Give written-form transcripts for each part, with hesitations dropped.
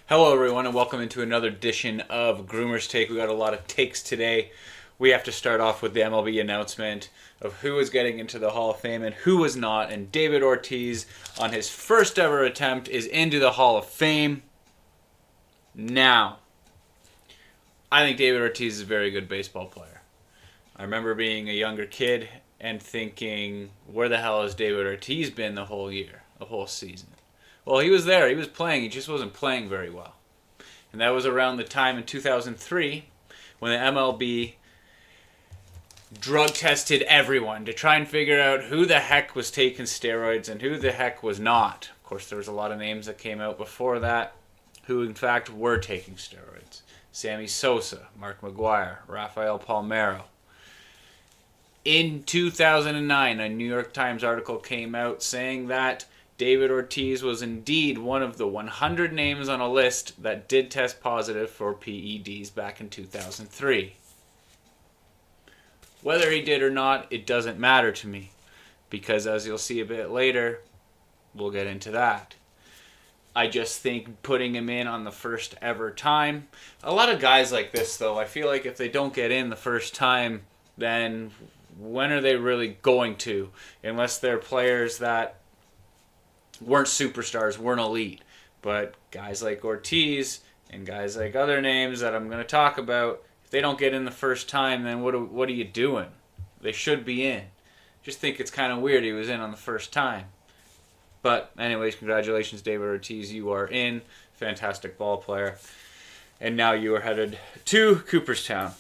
Hello, everyone, and welcome into another edition of Groomer's Take. We got a lot of takes today. We have to start off with the MLB announcement of who is getting into the Hall of Fame and who is not. And David Ortiz, on his first ever attempt, is into the Hall of Fame. Now, I think David Ortiz is a very good baseball player. I remember being a younger kid and thinking, where the hell has David Ortiz been the whole year, the whole season? Well, he was there. He was playing. He just wasn't playing very well. And that was around the time in 2003 when the MLB drug tested everyone to try and figure out who the heck was taking steroids and who the heck was not. Of course, there was a lot of names that came out before that who, in fact, were taking steroids. Sammy Sosa, Mark McGwire, Rafael Palmeiro. In 2009, a New York Times article came out saying that David Ortiz was indeed one of the 100 names on a list that did test positive for PEDs back in 2003. Whether he did or not, it doesn't matter to me, because as you'll see a bit later, we'll get into that. I just think putting him in on the first ever time, a lot of guys like this though, I feel like if they don't get in the first time, then when are they really going to? Unless they're players that weren't superstars, weren't elite. But guys like Ortiz and guys like other names that I'm going to talk about, if they don't get in the first time, then what are you doing? They should be in. Just think it's kind of weird he was in on the first time. But anyways, congratulations, David Ortiz. You are in. Fantastic ball player. And now you are headed to Cooperstown.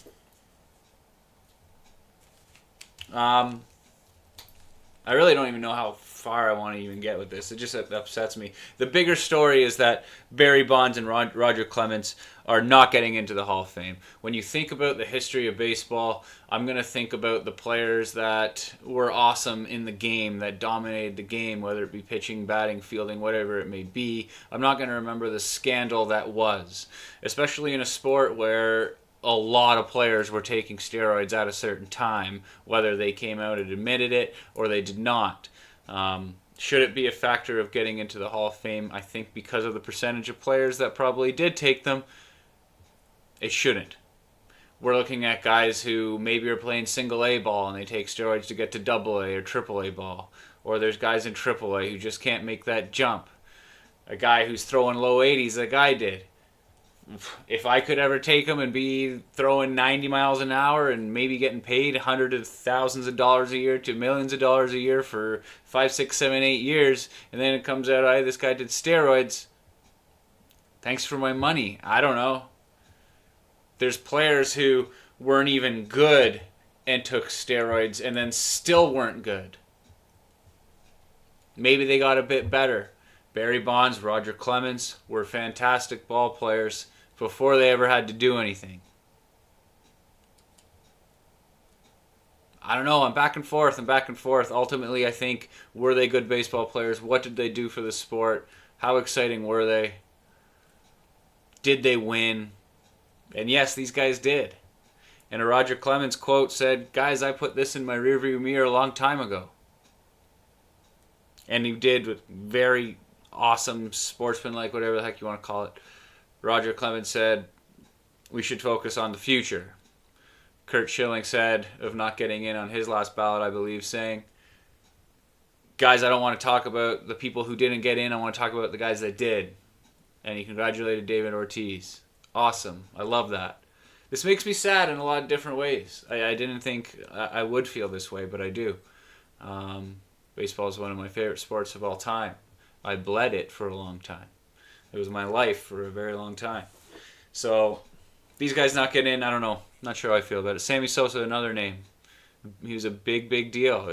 I really don't even know how far I want to even get with this. It just upsets me. The bigger story is that Barry Bonds and Roger Clements are not getting into the Hall of Fame. When you think about the history of baseball, I'm going to think about the players that were awesome in the game, that dominated the game, whether it be pitching, batting, fielding, whatever it may be. I'm not going to remember the scandal that was, especially in a sport where a lot of players were taking steroids at a certain time, whether they came out and admitted it or they did not. Should it be a factor of getting into the Hall of Fame? I think because of the percentage of players that probably did take them, it shouldn't. We're looking at guys who maybe are playing single A ball and they take steroids to get to double A or triple A ball. Or there's guys in triple A who just can't make that jump. A guy who's throwing low 80s like I did. If I could ever take him and be throwing 90 miles an hour and maybe getting paid hundreds of thousands of dollars a year to millions of dollars a year for 5, 6, 7, 8 years, and then it comes out, hey, this guy did steroids. Thanks for my money. I don't know. There's players who weren't even good and took steroids and then still weren't good. Maybe they got a bit better. Barry Bonds, Roger Clements were fantastic ball players before they ever had to do anything. I don't know. I'm back and forth. Ultimately, I think, were they good baseball players? What did they do for the sport? How exciting were they? Did they win? And yes, these guys did. And a Roger Clements quote said, guys, I put this in my rearview mirror a long time ago. And he did with very awesome sportsman-like, whatever the heck you want to call it. Roger Clemens said, we should focus on the future. Curt Schilling said, of not getting in on his last ballot, I believe, saying, guys, I don't want to talk about the people who didn't get in. I want to talk about the guys that did. And he congratulated David Ortiz. Awesome. I love that. This makes me sad in a lot of different ways. I didn't think I would feel this way, but I do. Baseball is one of my favorite sports of all time. I bled it for a long time. It was my life for a very long time. So, these guys not getting in, I don't know. Not sure how I feel about it. Sammy Sosa, another name. He was a big, big deal.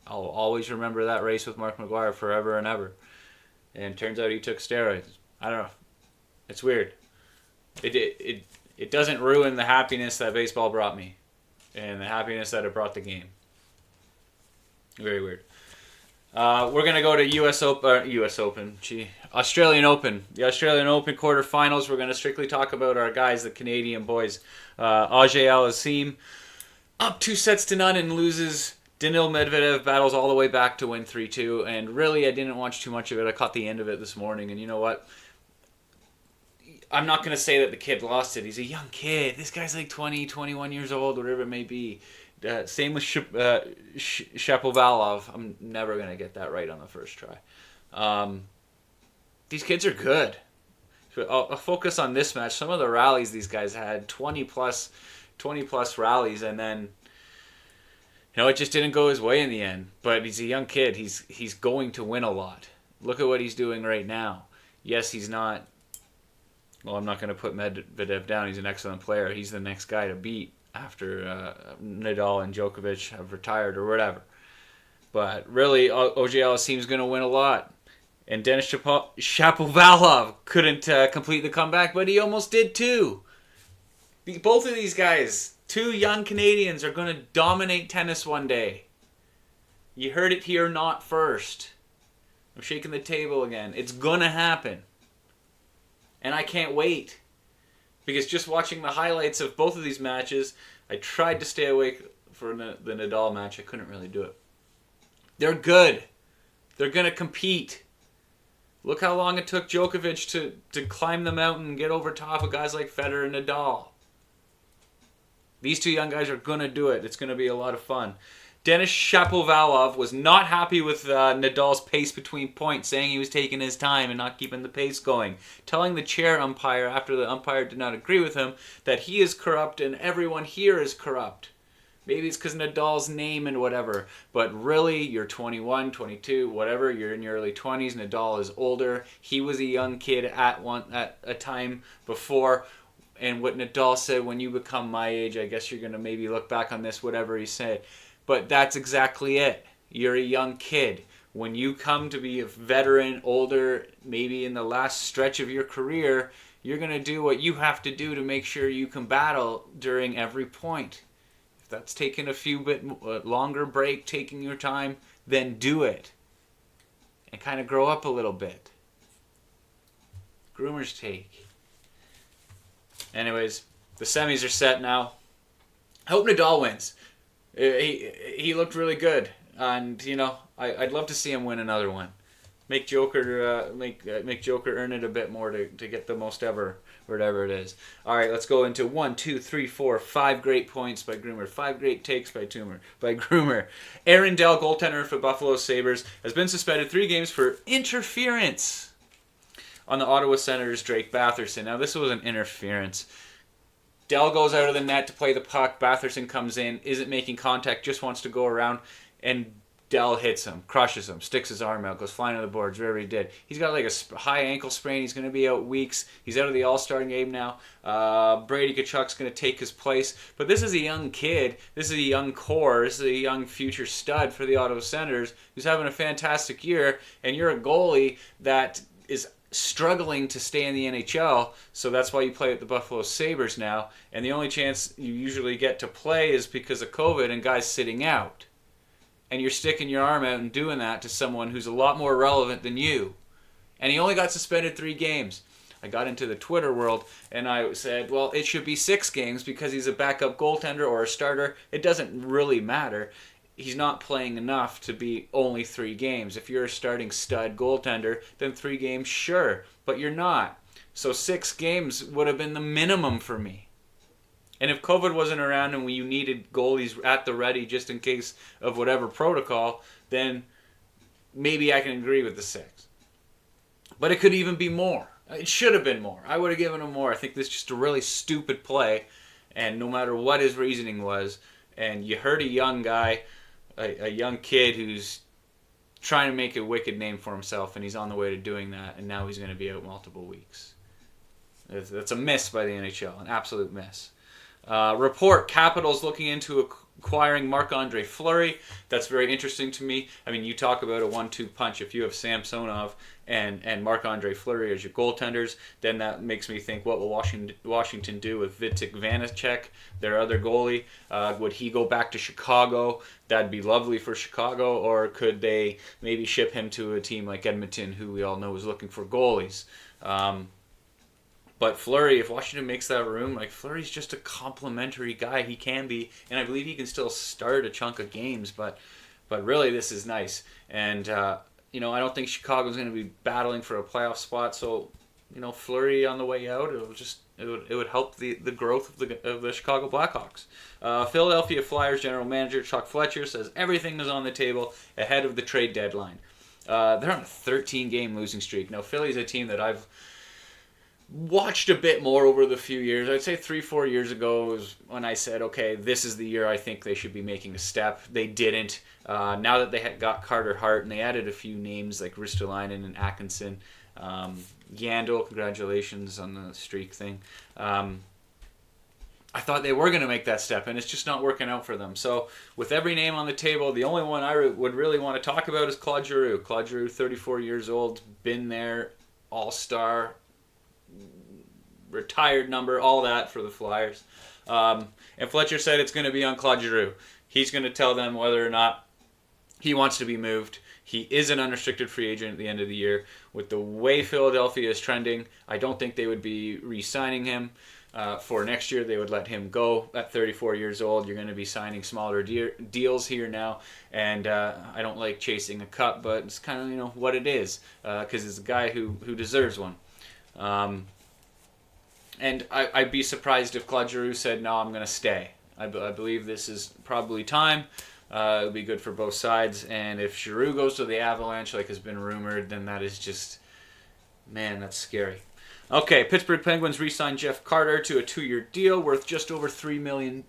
I'll always remember that race with Mark McGwire forever and ever. And turns out he took steroids. I don't know. It's weird. It doesn't ruin the happiness that baseball brought me. And the happiness that it brought the game. Very weird. We're going to go to Australian Open. The Australian Open quarterfinals. We're going to strictly talk about our guys, the Canadian boys. Ajay Al-Assim up 2-0 and loses. Daniil Medvedev battles all the way back to win 3-2. And really, I didn't watch too much of it. I caught the end of it this morning. And you know what? I'm not going to say that the kid lost it. He's a young kid. This guy's like 20, 21 years old, whatever it may be. Same with Shapovalov. I'm never going to get that right on the first try. These kids are good. I'll focus on this match. Some of the rallies these guys had, 20 plus rallies, and then it just didn't go his way in the end. But he's a young kid. He's going to win a lot. Look at what he's doing right now. Yes, he's not. Well, I'm not going to put Medvedev down. He's an excellent player. He's the next guy to beat after Nadal and Djokovic have retired or whatever. But really, OGL's team's going to win a lot. And Denis Shapovalov couldn't complete the comeback, but he almost did too. Both of these guys, two young Canadians, are going to dominate tennis one day. You heard it here, not first. I'm shaking the table again. It's going to happen. And I can't wait. Because just watching the highlights of both of these matches, I tried to stay awake for the Nadal match. I couldn't really do it. They're good. They're going to compete. Look how long it took Djokovic to climb the mountain and get over top of guys like Federer and Nadal. These two young guys are going to do it. It's going to be a lot of fun. Denis Shapovalov was not happy with Nadal's pace between points, saying he was taking his time and not keeping the pace going. Telling the chair umpire, after the umpire did not agree with him, that he is corrupt and everyone here is corrupt. Maybe it's because Nadal's name and whatever. But really, you're 21, 22, whatever. You're in your early 20s. Nadal is older. He was a young kid at a time before. And what Nadal said, when you become my age, I guess you're going to maybe look back on this, whatever he said. But that's exactly it. You're a young kid. When you come to be a veteran, older, maybe in the last stretch of your career, you're going to do what you have to do to make sure you can battle during every point. If that's taking a few bit longer break, taking your time, then do it. And kind of grow up a little bit. Groomer's take. Anyways, the semis are set now. I hope Nadal wins. He looked really good. And, I'd love to see him win another one. Make Joker make Joker earn it a bit more to get the most ever, whatever it is. All right, let's go into 1, 2, 3, 4, 5 great points by Groomer, 5 great takes by Groomer. Aaron Dell, goaltender for Buffalo Sabres, has been suspended 3 games for interference on the Ottawa Senators' Drake Batherson. Now, this was an interference. Dell goes out of the net to play the puck. Batherson comes in, isn't making contact, just wants to go around, and Dell hits him, crushes him, sticks his arm out, goes flying to the boards, wherever he did. He's got like a high ankle sprain. He's going to be out weeks. He's out of the All-Star game now. Brady Tkachuk's going to take his place. But this is a young kid. This is a young core. This is a young future stud for the Ottawa Senators who's having a fantastic year. And you're a goalie that is struggling to stay in the NHL, so that's why you play at the Buffalo Sabres now. And the only chance you usually get to play is because of COVID and guys sitting out. And you're sticking your arm out and doing that to someone who's a lot more relevant than you. And he only got suspended 3 games. I got into the Twitter world and I said, well, it should be 6 games because he's a backup goaltender or a starter. It doesn't really matter. He's not playing enough to be only 3 games. If you're a starting stud goaltender, then 3 games, sure. But you're not. So 6 games would have been the minimum for me. And if COVID wasn't around and you needed goalies at the ready just in case of whatever protocol, then maybe I can agree with the 6. But it could even be more. It should have been more. I would have given him more. I think this is just a really stupid play. And no matter what his reasoning was, and you hurt a young guy, a young kid who's trying to make a wicked name for himself, and he's on the way to doing that, and now he's going to be out multiple weeks. That's a miss by the NHL, an absolute miss. Report, Capitals looking into acquiring Marc-Andre Fleury. That's very interesting to me. I mean, you talk about a 1-2 punch. If you have Samsonov and Marc-Andre Fleury as your goaltenders, then that makes me think, what will Washington do with Vitek Vanacek, their other goalie? Would he go back to Chicago? That'd be lovely for Chicago. Or could they maybe ship him to a team like Edmonton, who we all know is looking for goalies? But Fleury, if Washington makes that room, like, Fleury's just a complimentary guy. He can be, and I believe he can still start a chunk of games. But really, this is nice. And I don't think Chicago's going to be battling for a playoff spot. So Fleury on the way out. It would help the growth of the Chicago Blackhawks. Philadelphia Flyers general manager Chuck Fletcher says everything is on the table ahead of the trade deadline. They're on a 13-game losing streak. Now, Philly's a team that I've watched a bit more over the few years. I'd say 3-4 years ago was when I said, okay, this is the year I think they should be making a step. They didn't. Now that they had got Carter Hart and they added a few names like Ristolainen and Atkinson, Yandel, congratulations on the streak thing. I thought they were going to make that step, and it's just not working out for them. So with every name on the table, the only one I would really want to talk about is Claude Giroux. Claude Giroux, 34 years old, been there, all-star, retired number, all that for the Flyers. And Fletcher said it's going to be on Claude Giroux. He's going to tell them whether or not he wants to be moved. He is an unrestricted free agent at the end of the year. With the way Philadelphia is trending, I don't think they would be re-signing him. For next year, they would let him go at 34 years old. You're going to be signing smaller deals here now. And I don't like chasing a cup, but it's kind of what it is, because it's a guy who deserves one. And I'd be surprised if Claude Giroux said, no, I'm going to stay. I believe this is probably time. It'll be good for both sides. And if Giroux goes to the Avalanche, like has been rumored, then that is just, man, that's scary. Okay, Pittsburgh Penguins re-signed Jeff Carter to a 2-year deal worth just over $3 million.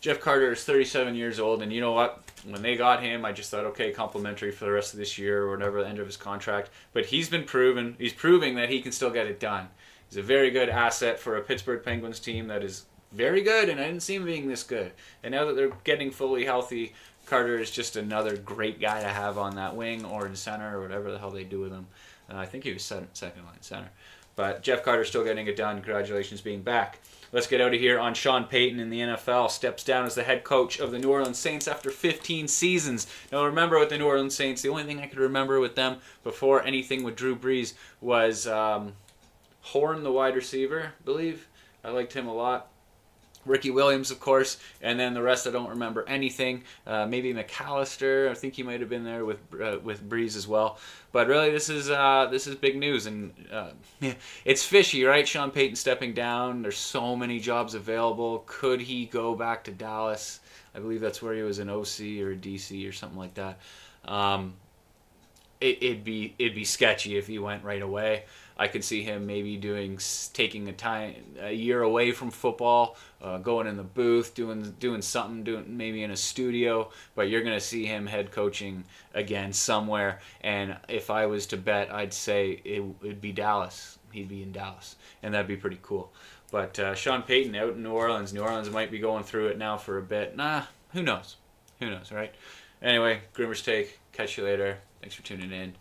Jeff Carter is 37 years old, and you know what? When they got him, I just thought, okay, complimentary for the rest of this year or whatever, the end of his contract. But he's proving that he can still get it done. He's a very good asset for a Pittsburgh Penguins team that is very good, and I didn't see him being this good. And now that they're getting fully healthy, Carter is just another great guy to have on that wing or in center or whatever the hell they do with him. I think he was second line center. But Jeff Carter's still getting it done. Congratulations being back. Let's get out of here on Sean Payton in the NFL. Steps down as the head coach of the New Orleans Saints after 15 seasons. Now remember with the New Orleans Saints, the only thing I could remember with them before anything with Drew Brees was Horn, the wide receiver, I believe. I liked him a lot. Ricky Williams, of course, and then the rest I don't remember anything. Maybe McAllister, I think he might have been there with Breeze as well. But really, this is big news, and it's fishy, right? Sean Payton stepping down. There's so many jobs available. Could he go back to Dallas? I believe that's where he was an OC or a DC or something like that. It'd be sketchy if he went right away. I could see him maybe taking a year away from football, going in the booth, doing something, maybe in a studio. But you're gonna see him head coaching again somewhere. And if I was to bet, I'd say it'd be Dallas. He'd be in Dallas, and that'd be pretty cool. But Sean Payton out in New Orleans. New Orleans might be going through it now for a bit. Who knows? Who knows, right? Anyway, Grimmer's Take. Catch you later. Thanks for tuning in.